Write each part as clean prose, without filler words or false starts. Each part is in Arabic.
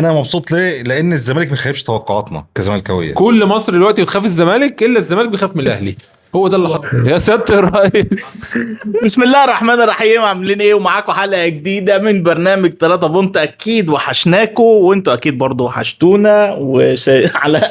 انا مبسوط ليه؟ لان الزمالك ما خيبش توقعاتنا كزملكاويه. كل مصر دلوقتي بتخاف الزمالك الا الزمالك بيخاف من الاهلي. هو ده اللي حصل يا سياده الرئيس. بسم الله الرحمن الرحيم. عاملين ايه؟ ومعاكم حلقة جديدة من برنامج 3 بونت. اكيد وحشناكوا وانتوا اكيد برضو وحشتونا على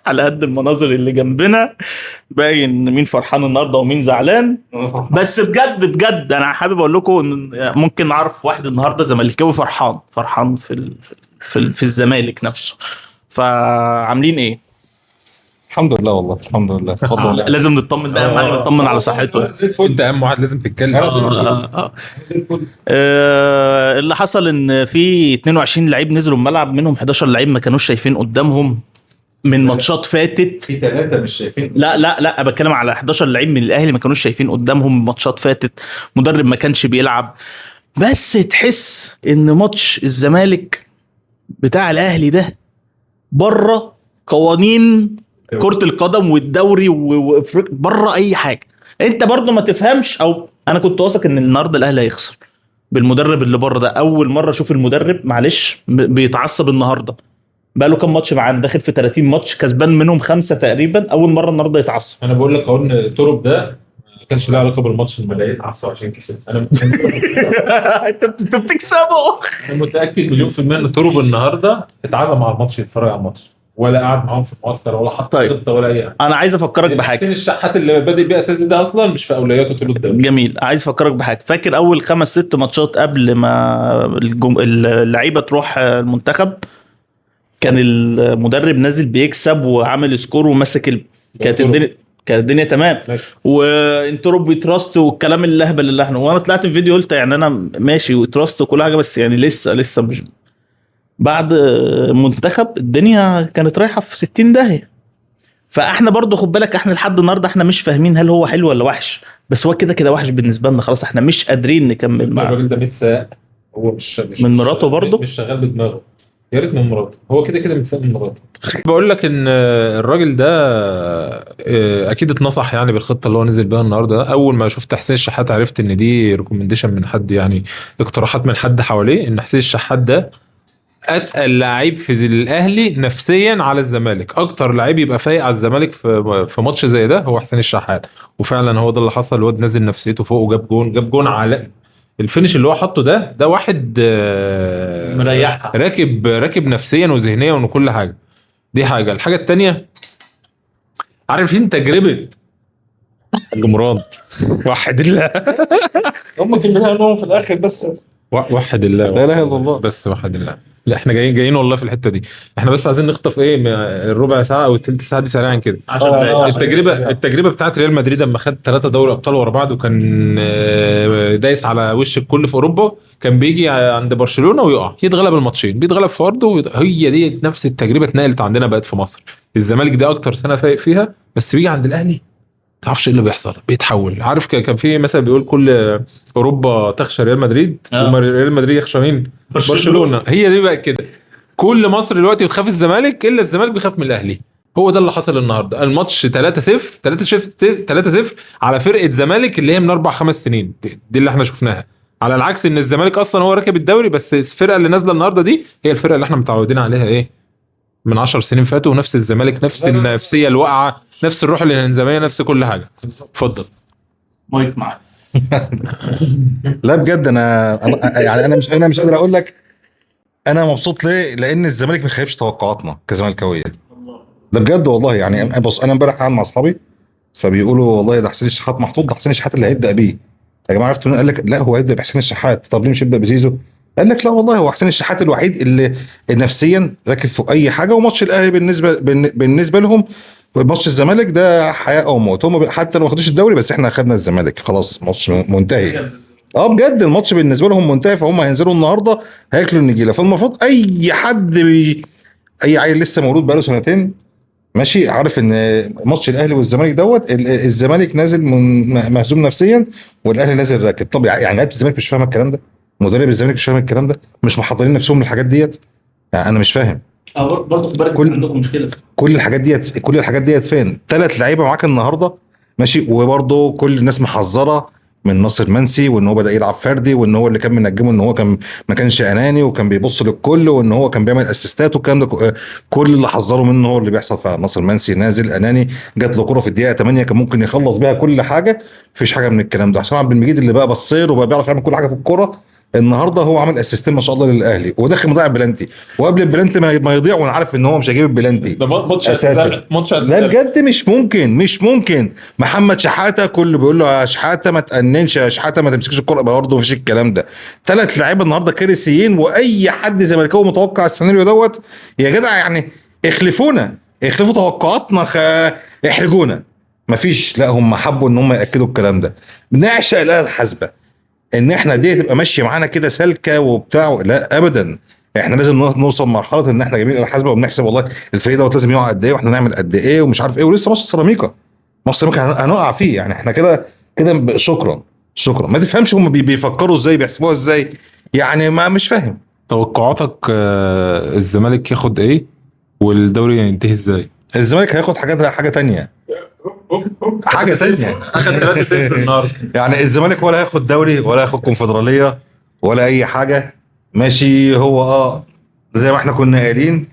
على قد المناظر اللي جنبنا باين مين فرحان النهارده ومين زعلان. بس بجد بجد انا حابب اقول لكم ان ممكن اعرف واحد النهارده زملكاوي فرحان في الزمالك نفسه. فعاملين ايه؟ الحمد لله والله الحمد لله. اتفضل. لازم نطمن بقى، اهم حاجه نطمن على صحته. زي الفل، انت اهم واحد لازم تتكلم. اللي حصل ان في 22 لعيب نزلوا الملعب، منهم 11 لعيب ما كانوش شايفين قدامهم من ماتشات فاتت. في ثلاثه مش شايفين. لا بتكلم على 11 لعيب من الاهلي ما كانوش شايفين قدامهم من ماتشات فاتت. مدرب ما كانش بيلعب. بس تحس ان ماتش الزمالك بتاع الاهلي ده بره قوانين كرة القدم والدوري وافريقيا، بره اي حاجه. انت برضو ما تفهمش، او انا كنت واثق ان النهارده الاهلي هيخسر بالمدرب اللي بره ده. اول مره اشوف المدرب معلش بيتعصب النهارده. بقى له كام ماتش معانا؟ داخل في 30 ماتش كسبان منهم 5 تقريبا. اول مره النهارده يتعصب. انا بقول لك اهو ان تورب ده ما كانش له علاقه بالماتش، الملايين اتعصب عشان كسب. انا انت بتكسبه. متاكد مليون في الميه ان تورب النهارده اتعزم على الماتش، يتفرج على الماتش، ولا قاعد معاهم في المعسكر ولا حط طيب. خطه ولا اي حاجه. انا عايز افكرك بحاجه. فين الشحات اللي بادئ بيه اساسي ده اصلا مش في اولوياته طول الدوري. جميل. عايز افكرك بحاجه. فاكر اول 5-6 ماتشات قبل ما اللعيبه تروح المنتخب، كان المدرب نازل بيكسب وعامل سكور وماسك كانت الدنيا تمام. ماشي. وانتوا بيتراست والكلام اللهبل اللي احنا، وانا طلعت في فيديو قلت يعني انا ماشي وتراست وكل حاجه، بس يعني لسه مش بعد منتخب الدنيا كانت رايحه في 60 داهيه. فاحنا برضو خد بالك، احنا لحد النهارده احنا مش فاهمين هل هو حلو ولا وحش. بس هو كده وحش بالنسبه لنا، خلاص احنا مش قادرين نكمل معاه. الراجل ده متساق. هو مش من مراته برضه؟ مش شغال بدماغه. يا ريت من مراته، هو كده متساق من مراته. بقول لك ان الراجل ده اكيد اتنصح يعني بالخطه اللي هو نزل بيها النهارده. اول ما شفت حسين الشحات عرفت ان دي ريكومنديشن من حد، يعني اقتراحات من حد حواليه، ان حسين الشحات ده اتقل لعيب في الاهلي نفسيا على الزمالك. اكتر لعيب يبقى فايق على الزمالك في ماتش زي ده هو حسين الشحات. وفعلا هو ده اللي حصل. الواد نزل نفسيته فوق وجاب جون على الفينش اللي هو حطه ده واحد مريحها. راكب نفسيا وذهنيا وكل حاجه. دي حاجه. الحاجه التانية، عارفين تجربه الجمران؟ وحد الله. هم كلنا نوم في الاخر بس. وحد الله. لا اله الا الله. بس وحد الله. لا احنا جايين والله في الحته دي. احنا بس عايزين نخطف ايه الربع ساعه او الثلث ساعه دي سريعا كده. التجربه بتاعت ريال مدريد لما خد 3 دوري ابطال ورا بعض، وكان دايس على وش الكل في اوروبا. كان بيجي عند برشلونه ويقع، يتغلب الماتشين، بيتغلب في ارضه. هي دي نفس التجربه اتنقلت عندنا بقت في مصر. الزمالك دي اكتر سنه فايق فيها، بس بيجي عند الاهلي تعرفش ايه اللي بيحصل، بيتحول. عارف كان في مثل بيقول كل اوروبا تخشى ريال مدريد، وريال مدريد يخشى مين؟ برشلونه. هي دي بقى كده. كل مصر دلوقتي بتخاف الزمالك الا الزمالك بيخاف من الاهلي. هو ده اللي حصل النهارده. الماتش 3-0 على فرقه زمالك اللي هي من 4-5 سنين، دي اللي احنا شفناها. على العكس ان الزمالك اصلا هو راكب الدوري، بس الفرقه اللي نازله النهارده دي هي الفرقه اللي احنا متعودين عليها ايه من 10 سنين فاتوا. ونفس الزمالك، نفس النفسيه الواقعه، نفس الروح الانهزاميه، نفس كل حاجه. اتفضل مايك معاك. لا بجد يعني انا مش قادر اقول لك انا مبسوط ليه؟ لان الزمالك ما خيبش توقعاتنا كزملكاويه. ده بجد والله. يعني بص، انا امبارح قاعد مع اصحابي فبيقولوا والله ده حسين الشحات محطوط، ده حسين الشحات اللي هيبدا بيه. يا جماعه عرفتوا مين؟ قال لك لا هو هيبدا بحسين الشحات. طب ليه مش يبدا بزيزو؟ قال لك لا والله هو حسين الشحات الوحيد اللي نفسيا راكب فوق اي حاجه. وماتش الاهلي بالنسبه لهم، ماتش الزمالك ده حياه او موت. هم حتى لو ما خدوش الدوري، بس احنا خدنا الزمالك خلاص، ماتش منتهي. بجد الماتش بالنسبه لهم منتهي. فهم هينزلوا النهارده هياكلوا النجيله. فالمفروض اي حد اي عيل لسه مولود بقاله سنتين ماشي عارف ان ماتش الاهلي والزمالك الزمالك نازل مهزوم نفسيا، والاهلي نازل راكب. طب يعني لعيبه الزمالك مش فاهمه الكلام ده؟ مدرب الزمالك مش فاهم الكلام ده؟ مش محضرين نفسهم للحاجات ديت؟ يعني انا مش فاهم. برضه خد بالك عندكم مشكله. كل الحاجات ديت فين؟ 3 لعيبه معاك النهارده ماشي، وبرضه كل الناس محذره من ناصر منسي، وان هو بدا يلعب فردي، وان هو اللي كان منجمه، ان هو كان ما كانش اناني وكان بيبص للكل، وان هو كان بيعمل اسيستات والكلام ده كل اللي حذروا منه هو اللي بيحصل فعلا. ناصر منسي نازل اناني، جات له كره في الدقيقه 8 كان ممكن يخلص بيها كل حاجه، مفيش حاجه من الكلام ده. حسام عبد المجيد اللي بقى بصير وبقى بيعرف يعمل كل حاجه في الكوره، النهارده هو عامل اسيستين ما شاء الله للاهلي، وداخل مضيع بلانتي، وقبل البلانتي ما يضيع وانا عارف ان هو مش هيجيب البلانتي. ده ماتش أساسي. اعتزال، ماتش لا اعتزال. بجد مش ممكن. محمد شحاته كل بيقول له يا شحاته ما تأننش، يا شحاته ما تمسكش الكوره، برضه مفيش الكلام ده. 3 لعيبه النهارده كارثيين، واي حد زملكاوي متوقع السيناريو دوت يا جدع يعني اخلفوا توقعاتنا، احرجونا. مفيش، لا هم حبوا ان هم ياكدوا الكلام ده. بنعشق الاله الحاسبه، ان احنا دي تبقى ماشيه معانا كده سالكه وبتاع، لا ابدا. احنا لازم نوصل مرحله ان احنا جايبين الحاسبه وبنحسب والله الفريق دوت لازم يقع قد ايه، واحنا نعمل قد ايه ومش عارف ايه، ولسه ماتش سيراميكا هنقع فيه. يعني احنا كده شكرا ما تفهمش هم بيفكروا ازاي، بيحسبوها ازاي، يعني ما مش فاهم. توقعاتك الزمالك ياخد ايه والدوري ينتهي ازاي؟ الزمالك هياخد حاجه تانية اخد 3-0 النهارده. يعني الزمالك ولا هياخد دوري ولا هياخد كونفدراليه ولا اي حاجه. ماشي، هو زي ما احنا كنا قايلين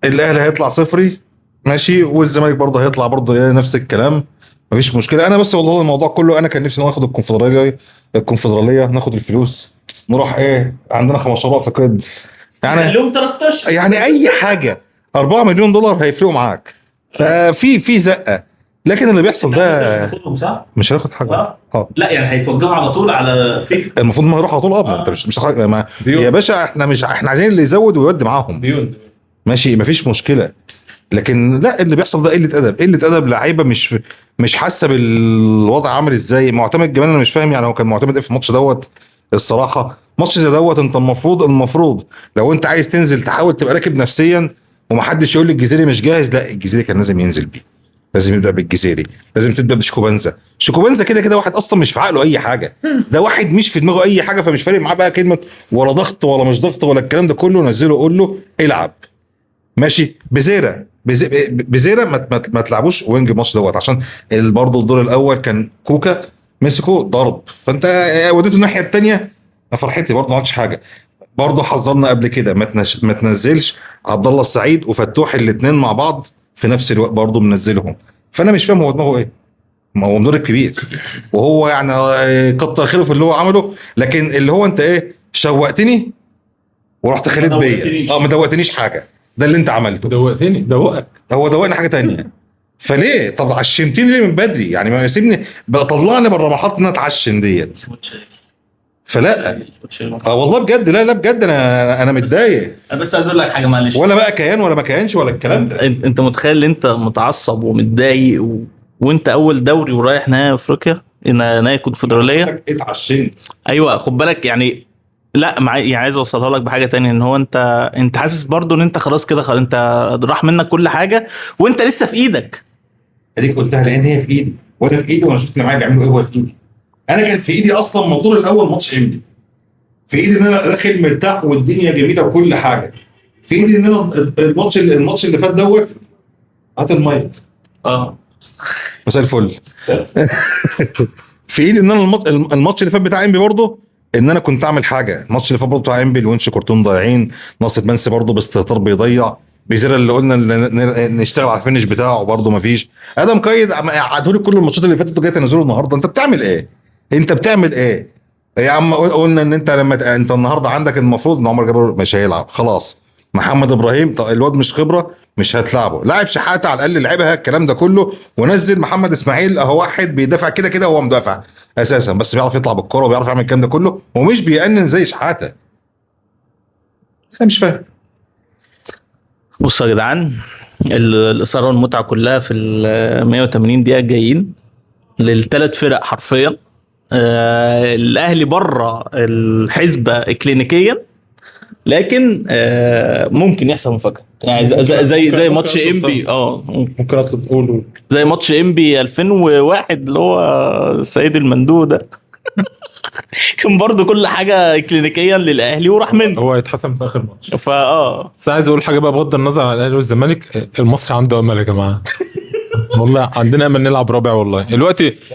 الاهلي هيطلع صفري، ماشي، والزمالك برضه هيطلع برضه نفس الكلام، مفيش مشكله. انا بس والله الموضوع كله انا كان نفسي ناخد الكونفدراليه ناخد الفلوس، نروح عندنا 15 في قد يعني لهم 13 يعني اي حاجه 4 مليون دولار هيفرقوا معاك، ففي زقه. لكن اللي بيحصل ده صح؟ مش هياخد حاجه. لا يعني هيتوجهوا على طول على فيفا. المفروض ما يروح على طول. ما انت مش يا باشا، احنا عايزين اللي يزود ويودي معاهم. ديون. ماشي، مفيش مشكله. لكن لا، اللي بيحصل ده قله ادب لعيبه مش حاسه بالوضع عامل ازاي. معتمد جمال انا مش فاهم يعني هو كان معتمد ايه في الماتش دوت. الصراحه ماتش زي دوت انت المفروض لو انت عايز تنزل تحاول تبقى راكب نفسيا، ومحدش يقول لي الجزيري مش جاهز. لا، الجزيري كان لازم ينزل بيه، لازم يبدا بالجزيري، لازم تبدا شيكوبانزا كده واحد اصلا مش في عقله اي حاجه، ده واحد مش في دماغه اي حاجه، فمش فارق معاه بقى كلمه ولا ضغط ولا مش ضغط ولا الكلام ده كله. نزله قول له العب. ماشي، بزيرة ما تلعبوش وينج الماتش دوت، عشان برضه الدور الاول كان كوكا مسكه ضرب، فانت وديته الناحيه الثانيه. فرحتي برضه ما عملتش حاجه. برضه حذرنا قبل كده ما تنزلش عبد الله السعيد وفتوح الاثنين مع بعض في نفس الوقت، برضه منزلهم. فانا مش فاهم هو دماغه ايه. ما هو مدرب كبير وهو يعني كتر خيره في اللي هو عمله، لكن اللي هو انت شوقتني ورحت خالد بيا، ما دوقتنيش حاجه. ده اللي انت عملته، دوقك. هو دوقني حاجه تانية. فليه؟ طب عشمتني ليه من بدري؟ يعني ما يسيبني بقى، طلعني بره محطه ان انا اتعشم ديت. فلا والله بجد، لا بجد انا متضايق. انا بس عايز اقول لك حاجه، معلش، ولا بقى كيان ولا ما كيانش ولا الكلام ده. انت متخيل ان انت متعصب ومتضايق وانت اول دوري ورايح نهائي افريقيا، نهائي كونفدراليه. اتعشمت. ايوه خد بالك يعني. لا يعني عايز اوصلها لك بحاجه تانية، ان هو انت حاسس برضو ان انت خلاص كده، خلاص انت راح منك كل حاجه وانت لسه في ايدك. اديك قلتها، لان هي في ايدي وانا في ايدي، وانا شفت اللي معايا بيعملوا ايه وهو في ايدي. انا كان في ايدي اصلا موضوع الاول ماتش انبي، في ايدي ان انا داخل مرتاح والدنيا جميله وكل حاجه. في ايدي ان انا الماتش اللي فات دوت. هات المايك. مساء الفل. في ايدي ان انا الماتش اللي فات بتاع انبي برضه، ان انا كنت اعمل حاجه. الماتش اللي فات برضه بتاع انبي الونش كورتون ضايعين، ناصر منسي برضه باستهتار بيضيع، بيزيرا اللي قلنا نشتغل على الفينش بتاعه برضه ما فيش. ادم قيد قعدوا لي كل الماتشات اللي فاتت وجاي تنزله النهارده. انت بتعمل ايه يا عم؟ قلنا ان انت لما انت النهارده عندك المفروض ان عمر جابر مش هيلعب خلاص. محمد ابراهيم الواد مش خبره، مش هتلعبه. لاعب شحاته على الاقل لعبها الكلام ده كله، ونزل محمد اسماعيل اهو واحد بيدافع كده هو مدافع اساسا، بس بيعرف يطلع بالكوره وبيعرف يعمل الكلام ده كله، ومش بيأنن زي شحاته. انا مش فاهم. بصوا يا جدعان، الاثاره والمتعه كلها في ال 180 دقيقه جايين للثلاث فرق حرفيا. الاهلي بره الحسبه اكلينيكيا، لكن ممكن يحصل مفاجاه يعني زي ماتش انبي. ممكن اطلب قول زي ماتش انبي 2001 اللي هو سيد المندوب ده. كان برضو كل حاجه كلينيكيا للاهلي وراح منه. هو هيتحسم في اخر ماتش. فا بس عايز اقول حاجه بقى بغض النظر عن الاهلي والزمالك، المصري عنده امل يا جماعه. والله عندنا امل نلعب رابع والله.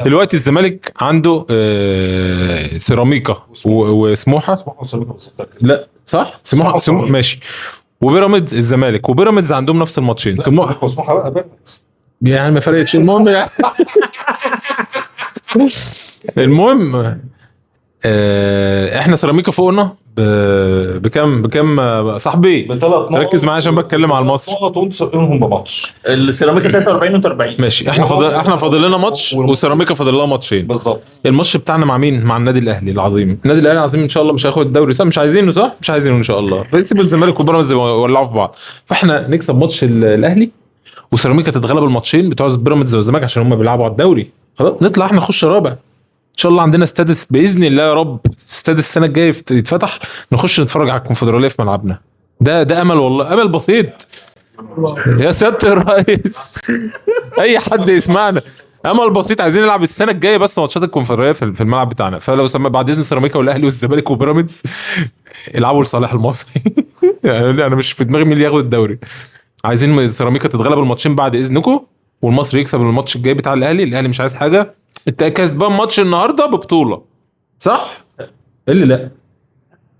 دلوقتي الزمالك عنده سيراميكا وسموحه. لا صح، سموحه ماشي، وبيراميدز. الزمالك وبيراميدز عندهم نفس الماتشين. وسموحه بقى بيراميدز يعني ما فرقتش. المهم يعني المهم احنا سيراميكا فوقنا بكام صاحبي؟ بثلاث نقط. ركز معايا عشان بتكلم على المصري. نقط وانت سابقينهم بماتش. السيراميكا 43 وانت 40. ماشي، احنا فاضل لنا ماتش وسيراميكا فاضل لها ماتشين بالظبط. الماتش بتاعنا مع مين؟ مع النادي الاهلي العظيم. النادي الاهلي العظيم ان شاء الله مش هياخد الدوري، صح؟ مش عايزينه، صح؟ مش عايزينه ان شاء الله. فيسيبوا الزمالك وبيراميدز يولعوا في بعض، فاحنا نكسب ماتش الاهلي وسيراميكا تتغلب الماتشين بتوع بيراميدز والزمالك عشان هم بيلعبوا على الدوري. خلاص نطلع احنا نخش رابع ان شاء الله. عندنا استاد باذن الله يا رب، استاد السنه الجايه يتفتح نخش نتفرج على الكونفدراليه في ملعبنا. ده امل والله، امل بسيط يا سياده الرئيس. اي حد يسمعنا، امل بسيط. عايزين نلعب السنه الجايه بس ماتشات الكونفدراليه في الملعب بتاعنا. فلو بعد اذن سيراميكا والاهلي والزمالك وبيراميدز العبوا لصالح المصري. يعني انا مش في دماغي مين اللي ياخد الدوري. عايزين سيراميكا تتغلب الماتشين بعد اذنكم، والمصري يكسب الماتش الجاي بتاع الاهلي مش عايز حاجه. انت كسبان ماتش النهارده ببطوله، صح؟ اللي لا،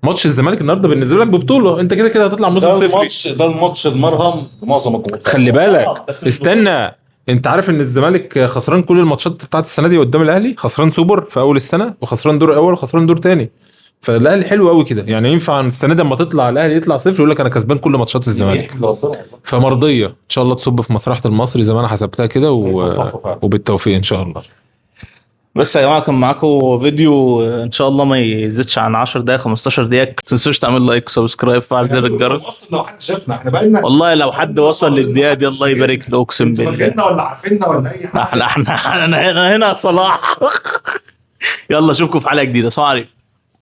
ماتش الزمالك النهارده بالنسبه لك ببطوله، انت كده كده هتطلع موسم صفري. ده الماتش المرهم لمعظم الجمهور. خلي بالك استنى، انت عارف ان الزمالك خسران كل الماتشات بتاعت السنه دي قدام الاهلي؟ خسران سوبر في اول السنه، وخسران دور اول، وخسران دور تاني. فالاهلي حلو قوي كده، يعني ينفع السنه دي اما تطلع الاهلي يطلع صفر يقول لك انا كسبان كل ماتشات الزمالك. فمرضيه ان شاء الله تصب في مصلحه المصري زي ما انا حسبتها كده وبالتوفيق ان شاء الله. بس يا جماعه كان معاكم فيديو ان شاء الله ما يزيدش عن 10 دقائق 15 دقيقه. ما تنسوش تعمل لايك وسبسكرايب وفعل زر الجرس. اصلا لو حد شافنا احنا بقالنا والله لو حد وصل للدقيقه دي الله يبارك له، اقسم بالله. ولا عارفيننا ولا اي حاجه. احنا هنا صلاح. يلا اشوفكم في حلقه جديده. سلام عليكم.